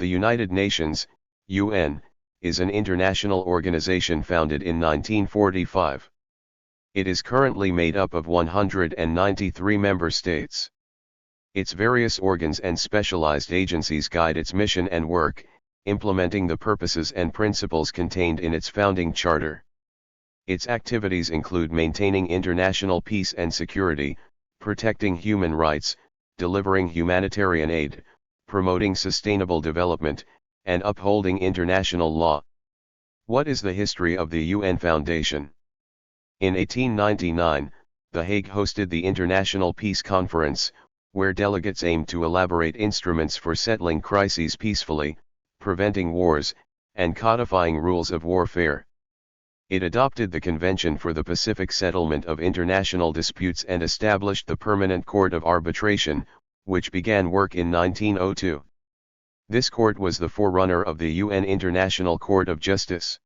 The United Nations, UN, is an international organization founded in 1945. It is currently made up of 193 member states. Its various organs and specialized agencies guide its mission and work, implementing the purposes and principles contained in its founding charter. Its activities include maintaining international peace and security, protecting human rights, delivering humanitarian aid, promoting sustainable development, and upholding international law. What is the history of the UN Foundation? In 1899, The Hague hosted the International Peace Conference, where delegates aimed to elaborate instruments for settling crises peacefully, preventing wars, and codifying rules of warfare. It adopted the Convention for the Pacific Settlement of International Disputes and established the Permanent Court of Arbitration, which began work in 1902. This court was the forerunner of the UN International Court of Justice.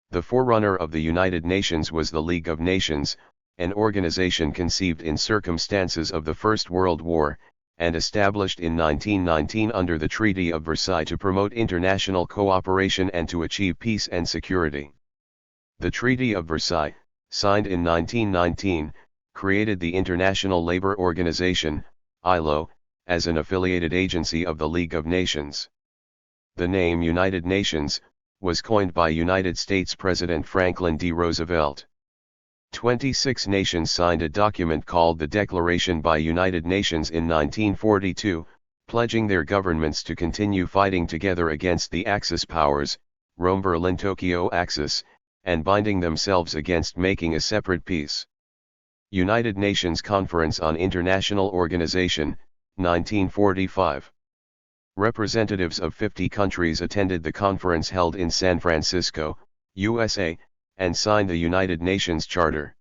The forerunner of the United Nations was the League of Nations, an organization conceived in circumstances of the First World War, and established in 1919 under the Treaty of Versailles to promote international cooperation and to achieve peace and security. The Treaty of Versailles, signed in 1919, created the International Labour Organization, ILO, as an affiliated agency of the League of Nations. The name United Nations was coined by United States President Franklin D. Roosevelt. 26 nations signed a document called the Declaration by United Nations in 1942, pledging their governments to continue fighting together against the Axis powers, Rome-Berlin-Tokyo Axis, and binding themselves against making a separate peace. United Nations Conference on International Organization, 1945. Representatives of 50 countries attended the conference held in San Francisco, USA, and signed the United Nations Charter.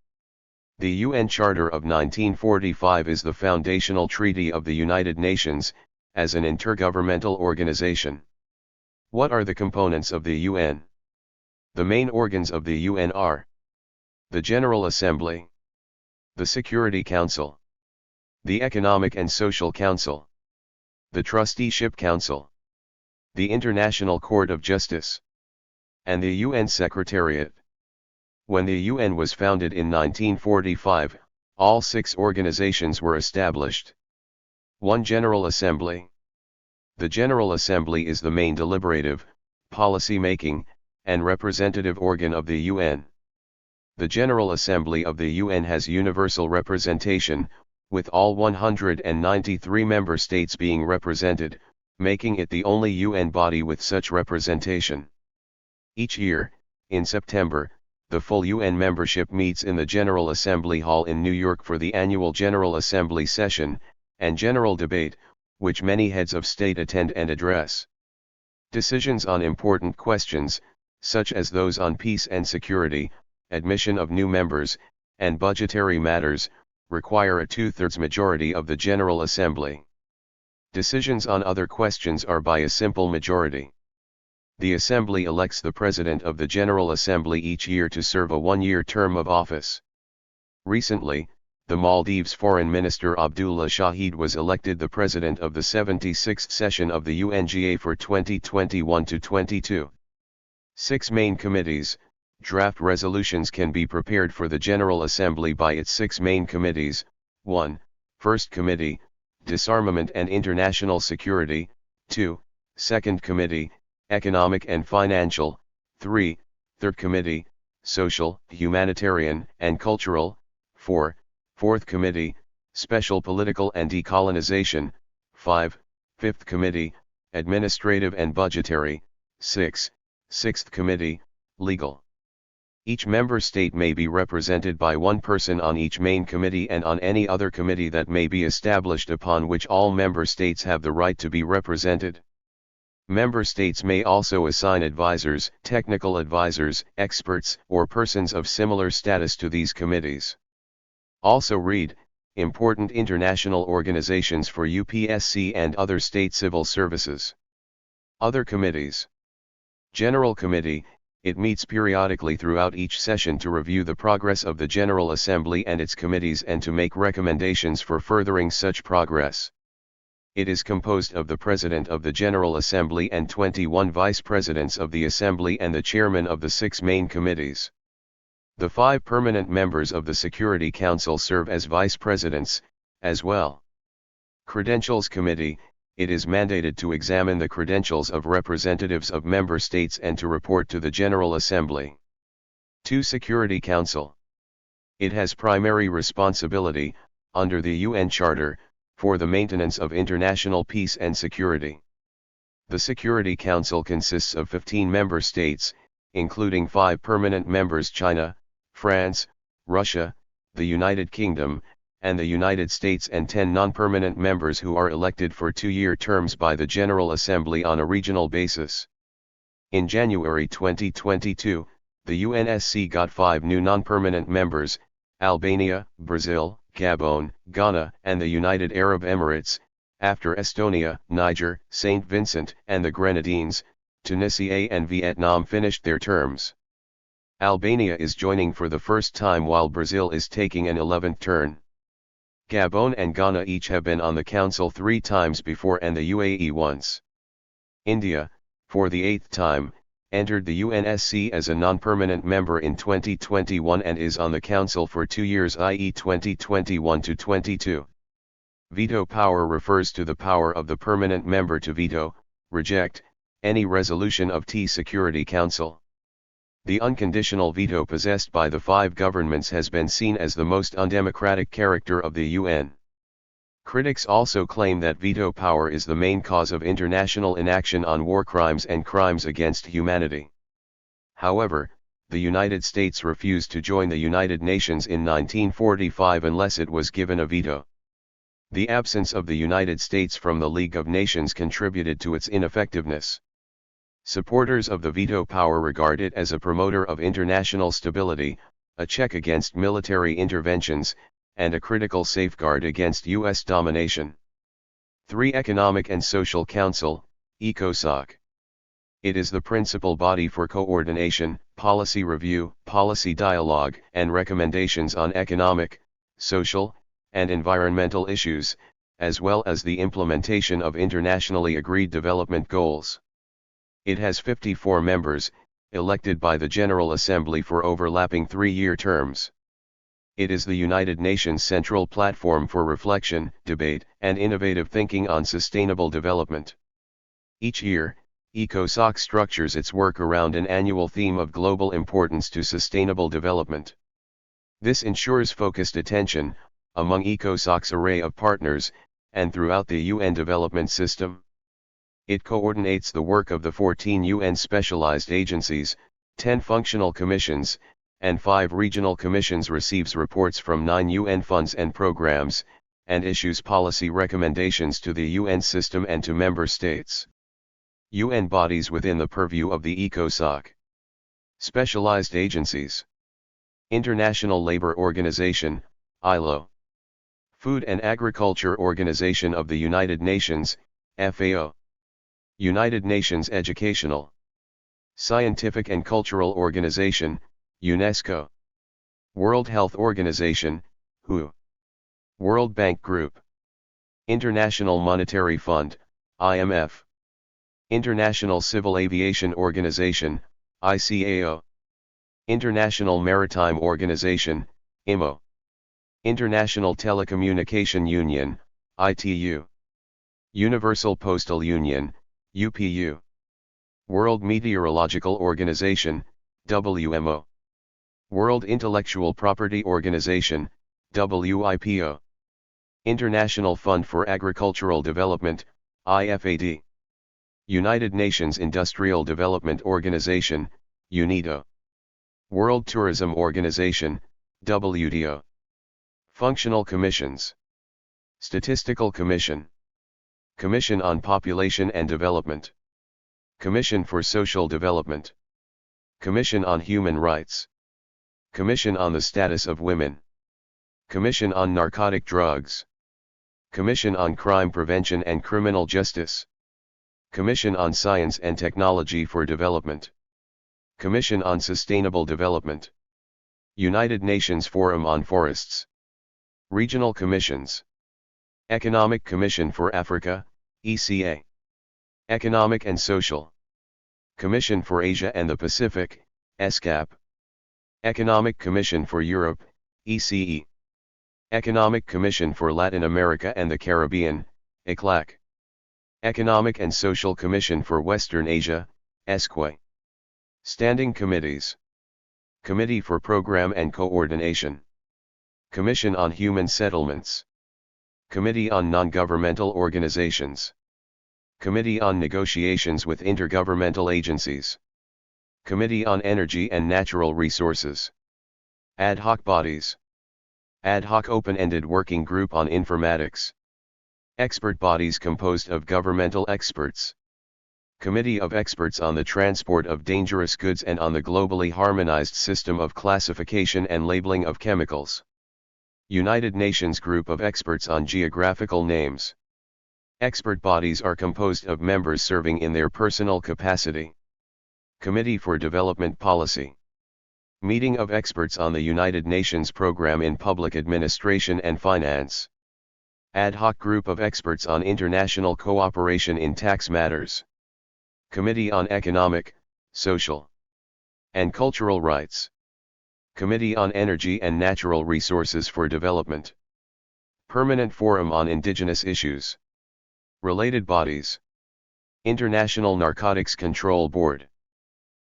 The UN Charter of 1945 is the foundational treaty of the United Nations, as an intergovernmental organization. What are the components of the UN? The main organs of the UN are the General Assembly, the Security Council, the Economic and Social Council, the Trusteeship Council, the International Court of Justice, and the UN Secretariat. When the UN was founded in 1945, all 6 organizations were established. 1. General Assembly. The General Assembly is the main deliberative, policy-making, and representative organ of the UN. The General Assembly of the UN has universal representation, with all 193 member states being represented, making it the only UN body with such representation. Each year, in September, the full UN membership meets in the General Assembly Hall in New York for the annual General Assembly session, and general debate, which many heads of state attend and address. Decisions on important questions, such as those on peace and security, admission of new members, and budgetary matters, require a 2/3 majority of the General Assembly. Decisions on other questions are by a simple majority. The Assembly elects the President of the General Assembly each year to serve a 1-year term of office. Recently, the Maldives Foreign Minister Abdullah Shahid was elected the President of the 76th session of the UNGA for 2021-22. 6 main committees. Draft resolutions can be prepared for the General Assembly by its 6 main committees. 1. First Committee, Disarmament and International Security. 2. Second Committee, Economic and Financial. 3. Third Committee, Social, Humanitarian, and Cultural. 4. Fourth Committee, Special Political and Decolonization. 5. Fifth Committee, Administrative and Budgetary. 6. Sixth Committee, Legal. Each member state may be represented by 1 person on each main committee and on any other committee that may be established upon which all member states have the right to be represented. Member states may also assign advisors, technical advisors, experts, or persons of similar status to these committees. Also read, Important international organizations for UPSC and other state civil services. Other committees. General Committee. It meets periodically throughout each session to review the progress of the General Assembly and its committees and to make recommendations for furthering such progress. It is composed of the President of the General Assembly and 21 Vice Presidents of the Assembly and the Chairman of the 6 main committees. The 5 permanent members of the Security Council serve as Vice Presidents, as well. Credentials Committee, it is mandated to examine the credentials of representatives of member states and to report to the General Assembly. 2. Security Council. It has primary responsibility, under the UN Charter, for the maintenance of international peace and security. The Security Council consists of 15 member states, including 5 permanent members: China, France, Russia, the United Kingdom, and the United States, and 10 non-permanent members who are elected for 2-year terms by the General Assembly on a regional basis. In January 2022, the UNSC got 5 new non-permanent members: Albania, Brazil, Gabon, Ghana, and the United Arab Emirates, after Estonia, Niger, St. Vincent and the Grenadines, Tunisia and Vietnam finished their terms. Albania is joining for the first time while Brazil is taking an 11th turn. Gabon and Ghana each have been on the Council 3 times before and the UAE once. India, for the 8th time, entered the UNSC as a non-permanent member in 2021 and is on the Council for 2 years, i.e. 2021 to 22. Veto power refers to the power of the permanent member to veto, reject, any resolution of the Security Council. The unconditional veto possessed by the 5 governments has been seen as the most undemocratic character of the UN. Critics also claim that veto power is the main cause of international inaction on war crimes and crimes against humanity. However, the United States refused to join the United Nations in 1945 unless it was given a veto. The absence of the United States from the League of Nations contributed to its ineffectiveness. Supporters of the veto power regard it as a promoter of international stability, a check against military interventions, and a critical safeguard against U.S. domination. 3. Economic and Social Council, ECOSOC. It is the principal body for coordination, policy review, policy dialogue, and recommendations on economic, social, and environmental issues, as well as the implementation of internationally agreed development goals. It has 54 members, elected by the General Assembly for overlapping 3-year terms. It is the United Nations central platform for reflection, debate, and innovative thinking on sustainable development. Each year, ECOSOC structures its work around an annual theme of global importance to sustainable development. This ensures focused attention, among ECOSOC's array of partners, and throughout the UN development system. It coordinates the work of the 14 UN specialized agencies, 10 functional commissions, and 5 regional commissions, receives reports from 9 UN funds and programs, and issues policy recommendations to the UN system and to member states. UN bodies within the purview of the ECOSOC. Specialized agencies. International Labour Organization, ILO. Food and Agriculture Organization of the United Nations, FAO. United Nations Educational, Scientific and Cultural Organization, UNESCO. World Health Organization, WHO. World Bank Group. International Monetary Fund, IMF. International Civil Aviation Organization, ICAO. International Maritime Organization, IMO. International Telecommunication Union, ITU. Universal Postal Union, UPU. World Meteorological Organization, WMO. World Intellectual Property Organization, WIPO. International Fund for Agricultural Development, IFAD. United Nations Industrial Development Organization, UNIDO. World Tourism Organization, WTO. Functional Commissions. Statistical Commission. Commission on Population and Development. Commission for Social Development. Commission on Human Rights. Commission on the Status of Women. Commission on Narcotic Drugs. Commission on Crime Prevention and Criminal Justice. Commission on Science and Technology for Development. Commission on Sustainable Development. United Nations Forum on Forests. Regional Commissions. Economic Commission for Africa, ECA. Economic and Social Commission for Asia and the Pacific, ESCAP. Economic Commission for Europe, ECE. Economic Commission for Latin America and the Caribbean, ECLAC. Economic and Social Commission for Western Asia, ESCWA. Standing Committees. Committee for Program and Coordination. Commission on Human Settlements. Committee on Non-Governmental Organizations. Committee on Negotiations with Intergovernmental Agencies. Committee on Energy and Natural Resources. Ad hoc bodies. Ad hoc open-ended working group on informatics. Expert bodies composed of governmental experts. Committee of Experts on the Transport of Dangerous Goods and on the Globally Harmonized System of Classification and Labeling of Chemicals. United Nations Group of Experts on Geographical Names. Expert bodies are composed of members serving in their personal capacity. Committee for Development Policy. Meeting of experts on the United Nations Program in Public Administration and Finance. Ad hoc group of experts on international cooperation in tax matters. Committee on Economic, Social, and Cultural Rights. Committee on Energy and Natural Resources for Development. Permanent Forum on Indigenous Issues. Related bodies. International Narcotics Control Board.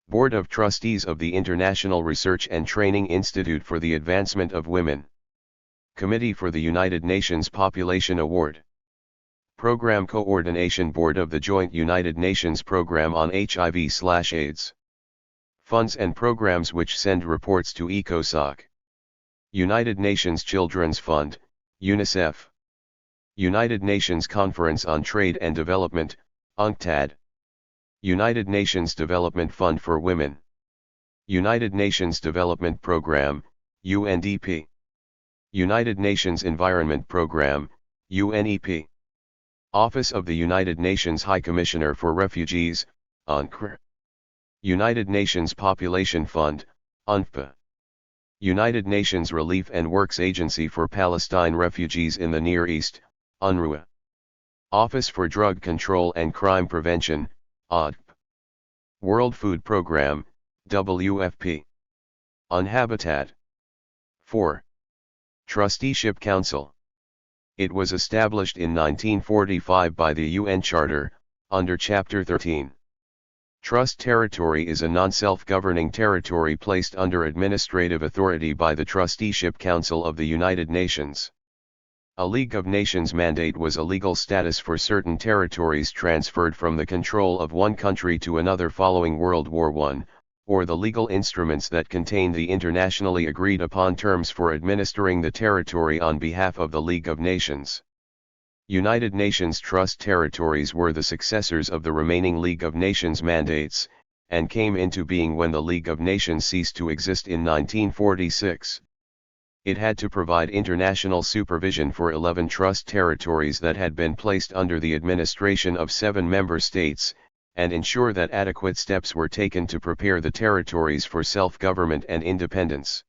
Board of Trustees of the International Research and Training Institute for the Advancement of Women. Committee for the United Nations Population Award. Program Coordination Board of the Joint United Nations Program on HIV/AIDS. Funds and programs which send reports to ECOSOC. United Nations Children's Fund, UNICEF. United Nations Conference on Trade and Development, UNCTAD. United Nations Development Fund for Women. United Nations Development Program, UNDP. United Nations Environment Program, UNEP. Office of the United Nations High Commissioner for Refugees, UNCR. United Nations Population Fund, UNFPA. United Nations Relief and Works Agency for Palestine Refugees in the Near East, UNRWA. Office for Drug Control and Crime Prevention, ODP. World Food Programme, WFP. UNHABITAT. 4. Trusteeship Council. It was established in 1945 by the UN Charter, under Chapter 13. Trust territory is a non-self-governing territory placed under administrative authority by the Trusteeship Council of the United Nations. A League of Nations mandate was a legal status for certain territories transferred from the control of one country to another following World War I, or the legal instruments that contain the internationally agreed upon terms for administering the territory on behalf of the League of Nations. United Nations Trust territories were the successors of the remaining League of Nations mandates, and came into being when the League of Nations ceased to exist in 1946. It had to provide international supervision for 11 trust territories that had been placed under the administration of 7 member states, and ensure that adequate steps were taken to prepare the territories for self-government and independence.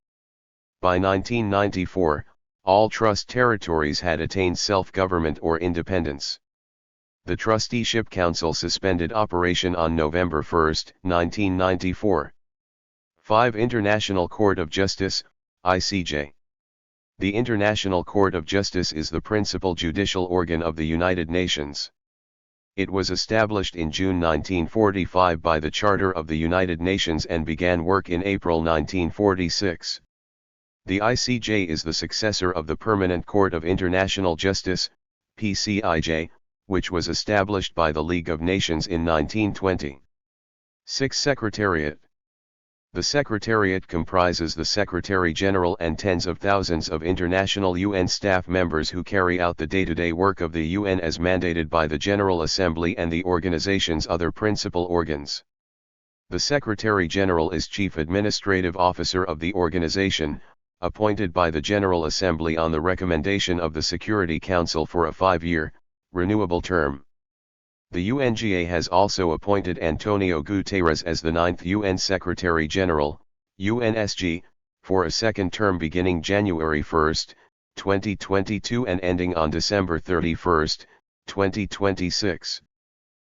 By 1994, all trust territories had attained self-government or independence. The Trusteeship Council suspended operation on November 1, 1994. 5. International Court of Justice, ICJ. The International Court of Justice is the principal judicial organ of the United Nations. It was established in June 1945 by the Charter of the United Nations and began work in April 1946. The ICJ is the successor of the Permanent Court of International Justice, PCIJ, which was established by the League of Nations in 1920. 6. Secretariat. The Secretariat comprises the Secretary-General and tens of thousands of international UN staff members who carry out the day-to-day work of the UN as mandated by the General Assembly and the organization's other principal organs. The Secretary-General is Chief Administrative Officer of the organization, appointed by the General Assembly on the recommendation of the Security Council for a 5-year, renewable term. The UNGA has also appointed Antonio Guterres as the 9th UN Secretary-General, UNSG, for a second term beginning January 1, 2022 and ending on December 31, 2026.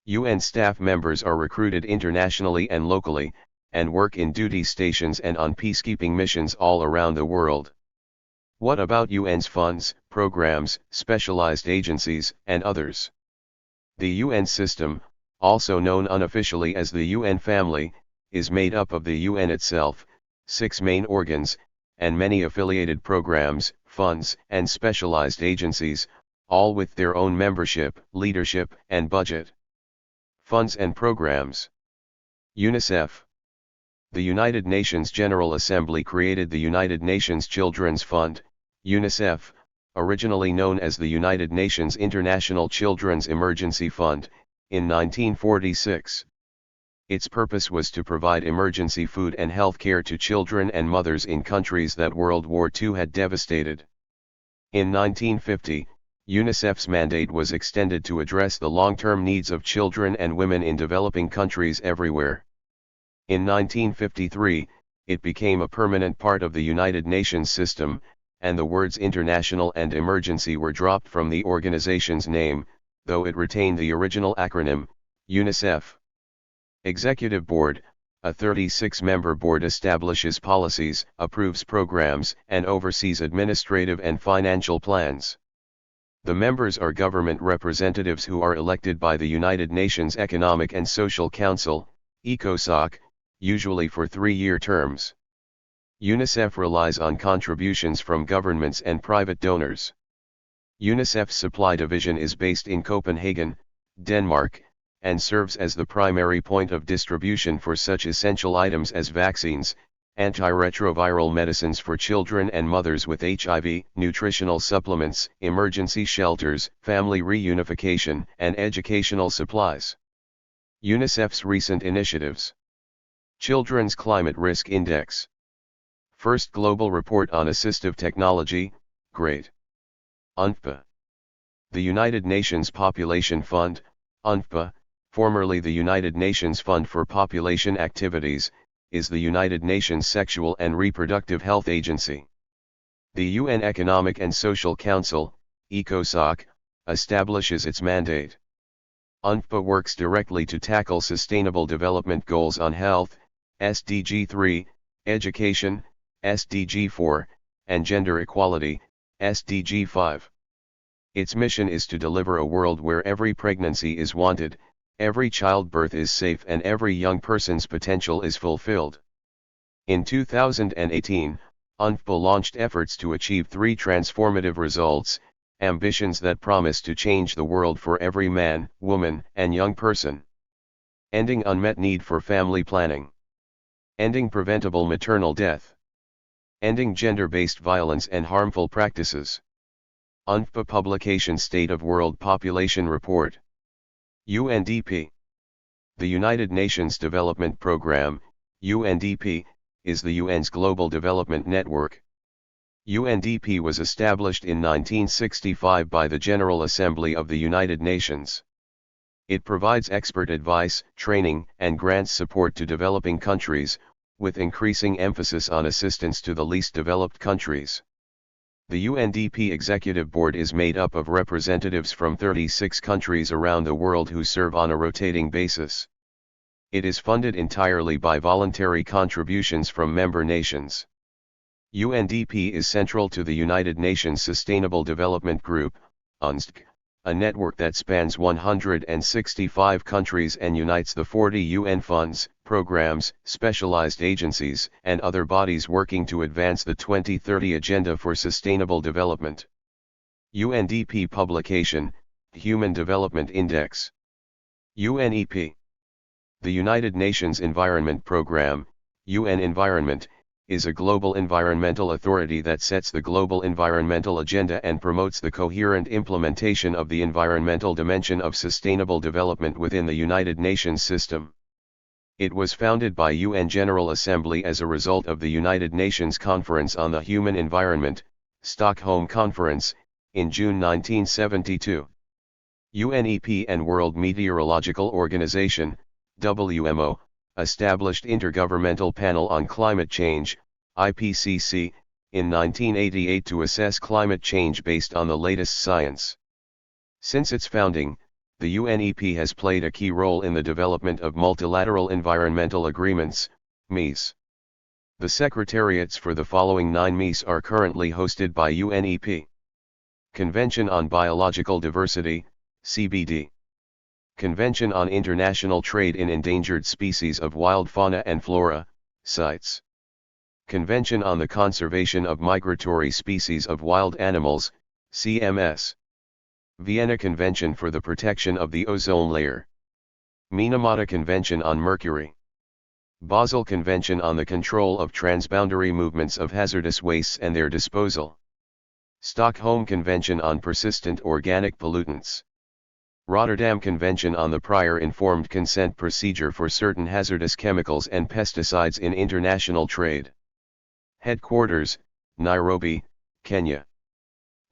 UN staff members are recruited internationally and locally, and work in duty stations and on peacekeeping missions all around the world. What about UN's funds, programs, specialized agencies, and others? The UN system, also known unofficially as the UN family, is made up of the UN itself, 6 main organs, and many affiliated programs, funds, and specialized agencies, all with their own membership, leadership, and budget. Funds and programs. UNICEF. The United Nations General Assembly created the United Nations Children's Fund, UNICEF, originally known as the United Nations International Children's Emergency Fund, in 1946. Its purpose was to provide emergency food and health care to children and mothers in countries that World War II had devastated. In 1950, UNICEF's mandate was extended to address the long-term needs of children and women in developing countries everywhere. In 1953, it became a permanent part of the United Nations system, and the words international and emergency were dropped from the organization's name, though it retained the original acronym, UNICEF. Executive Board, a 36-member board establishes policies, approves programs, and oversees administrative and financial plans. The members are government representatives who are elected by the United Nations Economic and Social Council, ECOSOC, usually for 3-year terms. UNICEF relies on contributions from governments and private donors. UNICEF's supply division is based in Copenhagen, Denmark, and serves as the primary point of distribution for such essential items as vaccines, antiretroviral medicines for children and mothers with HIV, nutritional supplements, emergency shelters, family reunification, and educational supplies. UNICEF's recent initiatives. Children's Climate Risk Index. First Global Report on Assistive Technology, GREAT. UNFPA. The United Nations Population Fund, UNFPA, formerly the United Nations Fund for Population Activities, is the United Nations Sexual and Reproductive Health Agency. The UN Economic and Social Council, ECOSOC, establishes its mandate. UNFPA works directly to tackle Sustainable Development Goals on health, SDG 3, education, SDG 4, and gender equality, SDG 5. Its mission is to deliver a world where every pregnancy is wanted, every childbirth is safe, and every young person's potential is fulfilled. In 2018, UNFPA launched efforts to achieve 3 transformative results, ambitions that promise to change the world for every man, woman, and young person. Ending unmet need for family planning. Ending preventable maternal death. Ending gender-based violence and harmful practices. UNFPA publication State of World Population Report. UNDP. The United Nations Development Programme, UNDP, is the UN's global development network. UNDP was established in 1965 by the General Assembly of the United Nations. It provides expert advice, training, and grants support to developing countries, with increasing emphasis on assistance to the least developed countries. The UNDP Executive Board is made up of representatives from 36 countries around the world who serve on a rotating basis. It is funded entirely by voluntary contributions from member nations. UNDP is central to the United Nations Sustainable Development Group, UNSDG, a network that spans 165 countries and unites the 40 UN funds, programs, specialized agencies, and other bodies working to advance the 2030 Agenda for Sustainable Development. UNDP publication, Human Development Index. UNEP. The United Nations Environment Programme, UN Environment, is a global environmental authority that sets the global environmental agenda and promotes the coherent implementation of the environmental dimension of sustainable development within the United Nations system. It was founded by UN General Assembly as a result of the United Nations Conference on the Human Environment, Stockholm Conference, in June 1972. UNEP and World Meteorological Organization, WMO, established Intergovernmental Panel on Climate Change, IPCC, in 1988 to assess climate change based on the latest science. Since its founding, the UNEP has played a key role in the development of multilateral environmental agreements, MES. The secretariats for the following 9 MES are currently hosted by UNEP. Convention on Biological Diversity, CBD. Convention on International Trade in Endangered Species of Wild Fauna and Flora, CITES. Convention on the Conservation of Migratory Species of Wild Animals, CMS. Vienna Convention for the Protection of the Ozone Layer. Minamata Convention on Mercury. Basel Convention on the Control of Transboundary Movements of Hazardous Wastes and Their Disposal. Stockholm Convention on Persistent Organic Pollutants. Rotterdam Convention on the Prior Informed Consent Procedure for Certain Hazardous Chemicals and Pesticides in International Trade. Headquarters, Nairobi, Kenya.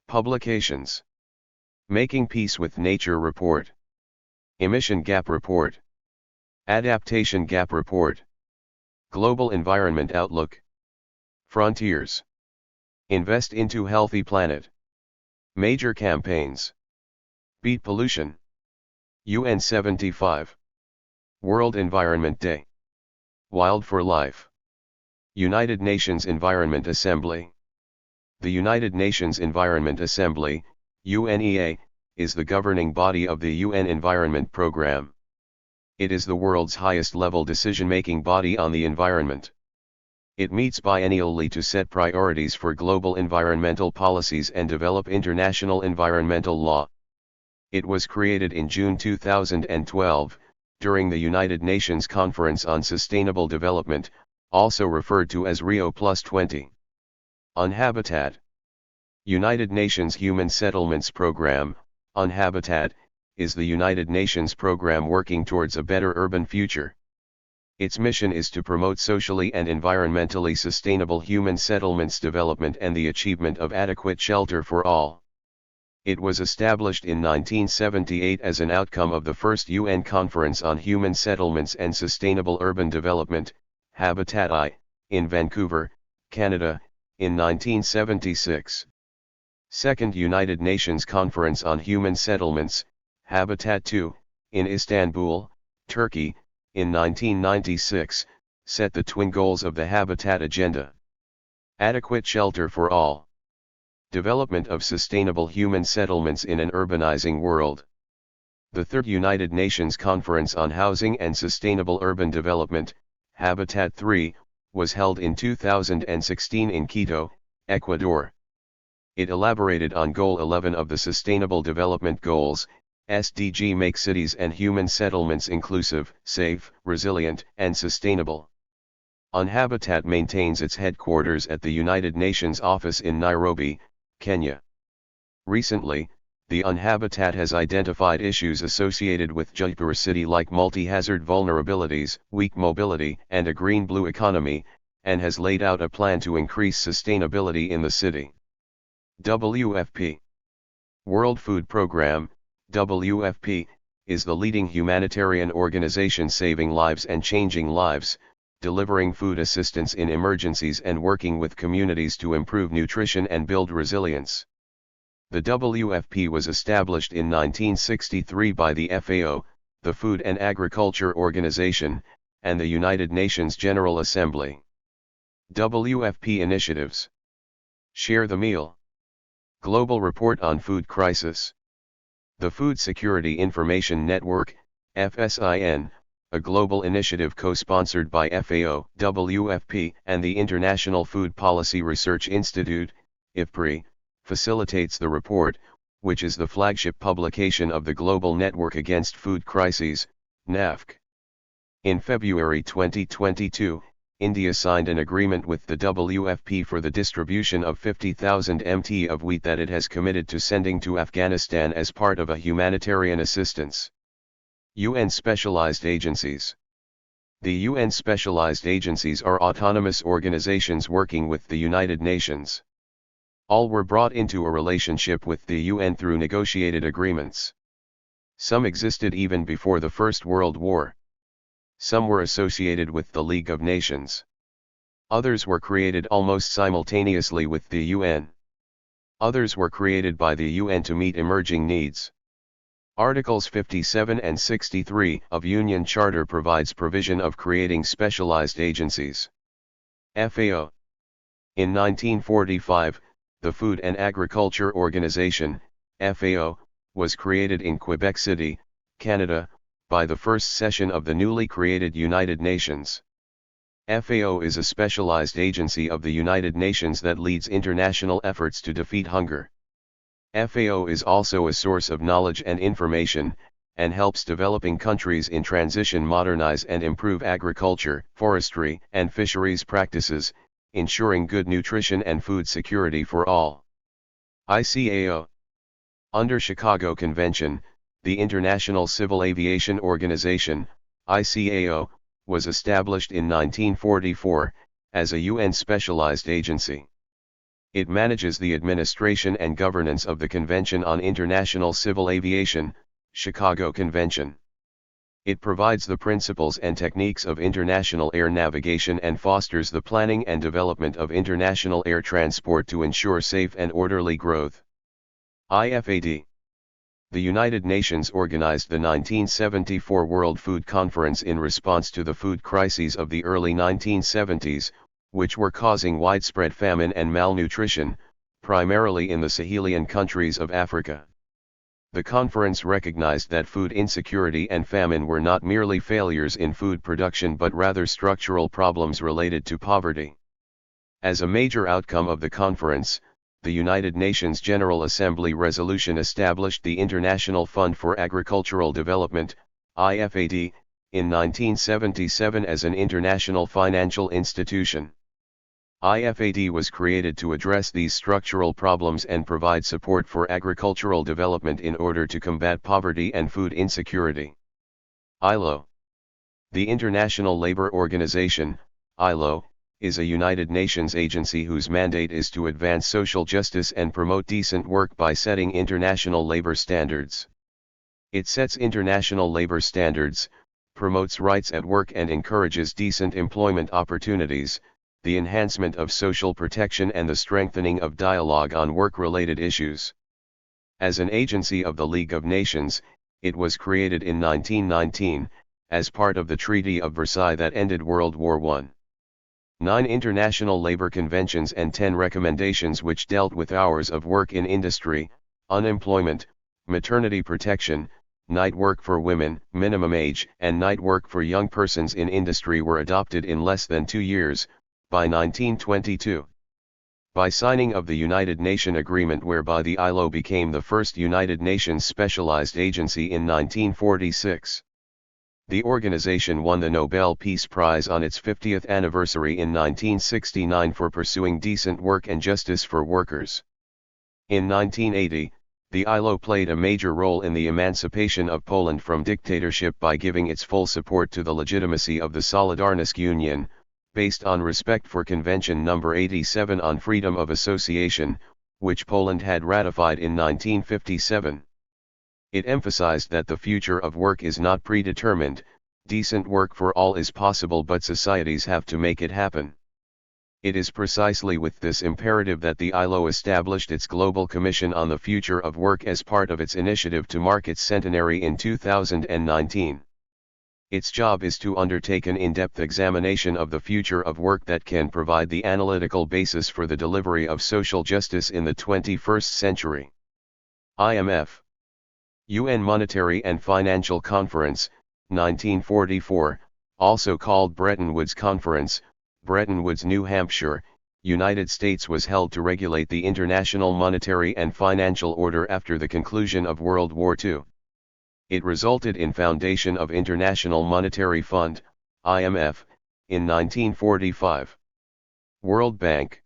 Publications: Making Peace with Nature Report. Emission Gap Report. Adaptation Gap Report. Global Environment Outlook. Frontiers. Invest into Healthy Planet. Major Campaigns. Beat Pollution. UN 75. World Environment Day. Wild for Life. United Nations Environment Assembly. The United Nations Environment Assembly, UNEA, is the governing body of the UN Environment Programme. It is the world's highest-level decision-making body on the environment. It meets biennially to set priorities for global environmental policies and develop international environmental law. It was created in June 2012, during the United Nations Conference on Sustainable Development, also referred to as Rio+20. On Habitat. United Nations Human Settlements Programme, on Habitat, is the United Nations program working towards a better urban future. Its mission is to promote socially and environmentally sustainable human settlements development and the achievement of adequate shelter for all. It was established in 1978 as an outcome of the first UN Conference on Human Settlements and Sustainable Urban Development, Habitat I, in Vancouver, Canada, in 1976. Second United Nations Conference on Human Settlements, Habitat II, in Istanbul, Turkey, in 1996, set the twin goals of the Habitat Agenda. Adequate shelter for all. Development of sustainable human settlements in an urbanizing world. The Third United Nations Conference on Housing and Sustainable Urban Development, Habitat III, was held in 2016 in Quito, Ecuador. It elaborated on Goal 11 of the Sustainable Development Goals, SDG: Make cities and human settlements inclusive, safe, resilient, and sustainable. UNHabitat maintains its headquarters at the United Nations office in Nairobi, Kenya. Recently, the UNHabitat has identified issues associated with Jaipur city like multi-hazard vulnerabilities, weak mobility, and a green-blue economy, and has laid out a plan to increase sustainability in the city. WFP. World Food Programme, WFP, is the leading humanitarian organization saving lives and changing lives, delivering food assistance in emergencies and working with communities to improve nutrition and build resilience. The WFP was established in 1963 by the FAO, the Food and Agriculture Organization, and the United Nations General Assembly. WFP initiatives. Share the Meal. Global Report on Food Crisis. The Food Security Information Network, FSIN, a global initiative co-sponsored by FAO, WFP, and the International Food Policy Research Institute, IFPRI, facilitates the report, which is the flagship publication of the Global Network Against Food Crises, NAFC. In February 2022, India signed an agreement with the WFP for the distribution of 50,000 mt of wheat that it has committed to sending to Afghanistan as part of a humanitarian assistance. UN Specialized Agencies. The UN Specialized Agencies are autonomous organizations working with the United Nations. All were brought into a relationship with the UN through negotiated agreements. Some existed even before the First World War. Some were associated with the League of Nations. Others were created almost simultaneously with the UN. Others were created by the UN to meet emerging needs. Articles 57 and 63 of Union Charter provides provision of creating specialized agencies. FAO. In 1945, the Food and Agriculture Organization, FAO, was created in Quebec City, Canada, by the first session of the newly created United Nations. FAO is a specialized agency of the United Nations that leads international efforts to defeat hunger. FAO is also a source of knowledge and information, and helps developing countries in transition modernize and improve agriculture, forestry, and fisheries practices, ensuring good nutrition and food security for all. ICAO. Under Chicago Convention, the International Civil Aviation Organization, ICAO, was established in 1944, as a UN specialized agency. It manages the administration and governance of the Convention on International Civil Aviation, Chicago Convention. It provides the principles and techniques of international air navigation and fosters the planning and development of international air transport to ensure safe and orderly growth. IFAD. The United Nations organized the 1974 World Food Conference in response to the food crises of the early 1970s, which were causing widespread famine and malnutrition, primarily in the Sahelian countries of Africa. The conference recognized that food insecurity and famine were not merely failures in food production but rather structural problems related to poverty. As a major outcome of the conference, the United Nations General Assembly resolution established the International Fund for Agricultural Development, IFAD, in 1977 as an international financial institution. IFAD was created to address these structural problems and provide support for agricultural development in order to combat poverty and food insecurity. ILO. The International Labour Organization, ILO, is a United Nations agency whose mandate is to advance social justice and promote decent work by setting international labor standards. It sets international labor standards, promotes rights at work and encourages decent employment opportunities, the enhancement of social protection and the strengthening of dialogue on work-related issues. As an agency of the League of Nations, it was created in 1919, as part of the Treaty of Versailles that ended World War I. 9 international labor conventions and 10 recommendations which dealt with hours of work in industry, unemployment, maternity protection, night work for women, minimum age, and night work for young persons in industry were adopted in less than 2 years, by 1922. By signing of the United Nations Agreement whereby the ILO became the first United Nations specialized agency in 1946. The organization won the Nobel Peace Prize on its 50th anniversary in 1969 for pursuing decent work and justice for workers. In 1980, the ILO played a major role in the emancipation of Poland from dictatorship by giving its full support to the legitimacy of the Solidarność Union, based on respect for Convention No. 87 on Freedom of Association, which Poland had ratified in 1957. It emphasized that the future of work is not predetermined, decent work for all is possible but societies have to make it happen. It is precisely with this imperative that the ILO established its Global Commission on the Future of Work as part of its initiative to mark its centenary in 2019. Its job is to undertake an in-depth examination of the future of work that can provide the analytical basis for the delivery of social justice in the 21st century. IMF. UN Monetary and Financial Conference, 1944, also called Bretton Woods Conference, Bretton Woods, New Hampshire, United States, was held to regulate the international monetary and financial order after the conclusion of World War II. It resulted in foundation of International Monetary Fund, IMF, in 1945. World Bank.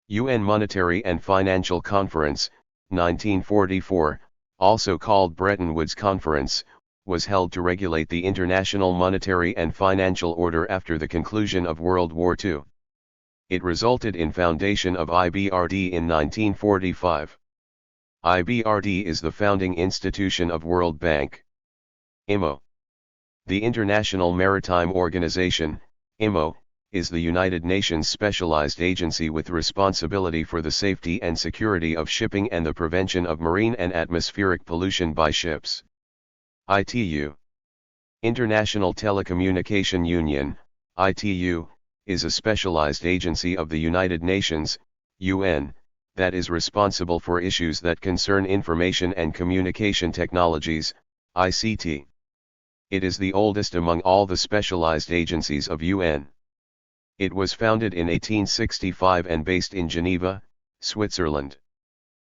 UN Monetary and Financial Conference, 1944, also called Bretton Woods Conference, was held to regulate the international monetary and financial order after the conclusion of World War II. It resulted in foundation of IBRD in 1945. IBRD is the founding institution of World Bank. IMO. The International Maritime Organization, IMO, is the United Nations specialized agency with responsibility for the safety and security of shipping and the prevention of marine and atmospheric pollution by ships. ITU. International Telecommunication Union, ITU, is a specialized agency of the United Nations, UN, that is responsible for issues that concern information and communication technologies, ICT. It is the oldest among all the specialized agencies of UN. It was founded in 1865 and based in Geneva, Switzerland.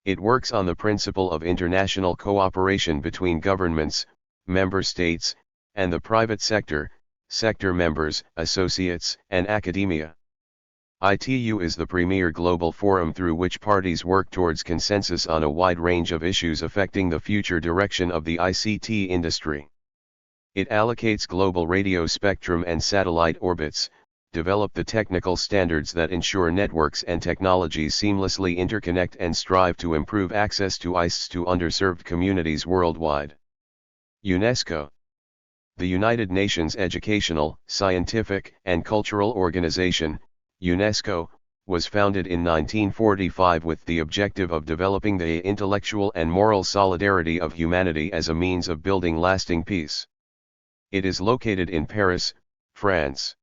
It works on the principle of international cooperation between governments, member states, and the private sector, sector members, associates, and academia. ITU is the premier global forum through which parties work towards consensus on a wide range of issues affecting the future direction of the ICT industry. It allocates global radio spectrum and satellite orbits, develop the technical standards that ensure networks and technologies seamlessly interconnect, and strive to improve access to ICT to underserved communities worldwide. UNESCO. The United Nations Educational, Scientific, and Cultural Organization, UNESCO, was founded in 1945 with the objective of developing the intellectual and moral solidarity of humanity as a means of building lasting peace. It is located in Paris, France.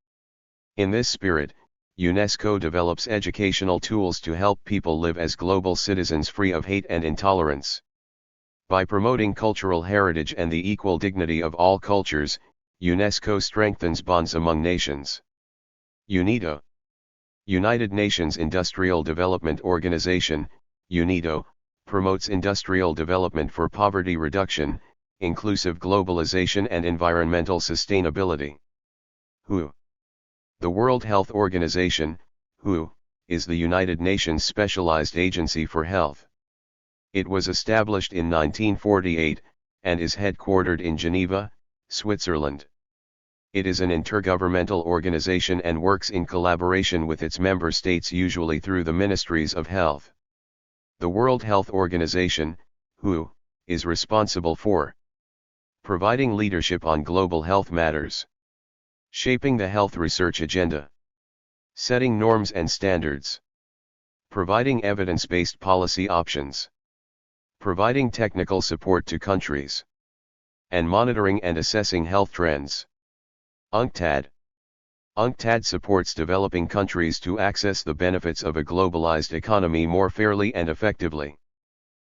In this spirit, UNESCO develops educational tools to help people live as global citizens free of hate and intolerance. By promoting cultural heritage and the equal dignity of all cultures, UNESCO strengthens bonds among nations. UNIDO. United Nations Industrial Development Organization, UNIDO, promotes industrial development for poverty reduction, inclusive globalization and environmental sustainability. WHO. The World Health Organization, WHO, is the United Nations specialized agency for health. It was established in 1948, and is headquartered in Geneva, Switzerland. It is an intergovernmental organization and works in collaboration with its member states, usually through the Ministries of Health. The World Health Organization, WHO, is responsible for providing leadership on global health matters, shaping the health research agenda, setting norms and standards, providing evidence-based policy options, providing technical support to countries, and monitoring and assessing health trends. UNCTAD. UNCTAD supports developing countries to access the benefits of a globalized economy more fairly and effectively.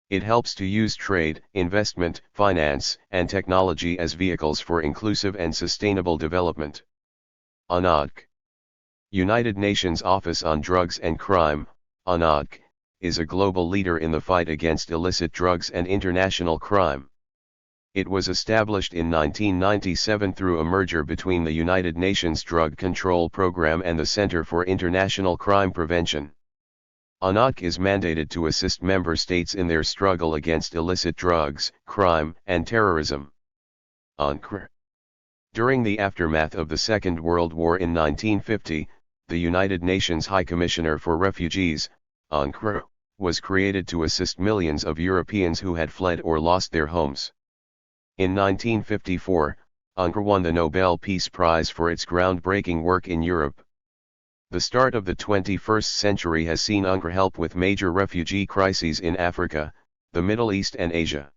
It helps to use trade, investment, finance, and technology as vehicles for inclusive and sustainable development. UNODC. United Nations Office on Drugs and Crime, UNODC, is a global leader in the fight against illicit drugs and international crime. It was established in 1997 through a merger between the United Nations Drug Control Program and the Center for International Crime Prevention. UNODC is mandated to assist member states in their struggle against illicit drugs, crime, and terrorism. UNCR. During the aftermath of the Second World War in 1950, the United Nations High Commissioner for Refugees, UNCR, was created to assist millions of Europeans who had fled or lost their homes. In 1954, UNCR won the Nobel Peace Prize for its groundbreaking work in Europe. The start of the 21st century has seen UNCR help with major refugee crises in Africa, the Middle East and Asia.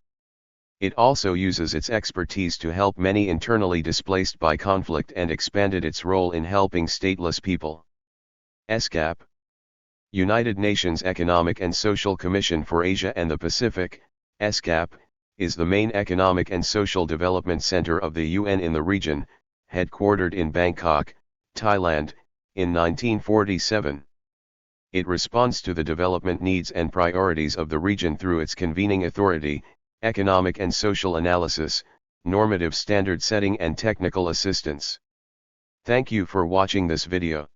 It also uses its expertise to help many internally displaced by conflict and expanded its role in helping stateless people. ESCAP. United Nations Economic and Social Commission for Asia and the Pacific, ESCAP, is the main economic and social development center of the UN in the region, headquartered in Bangkok, Thailand, in 1947. It responds to the development needs and priorities of the region through its convening authority, economic and social analysis, normative standard setting and technical assistance. Thank you for watching this video.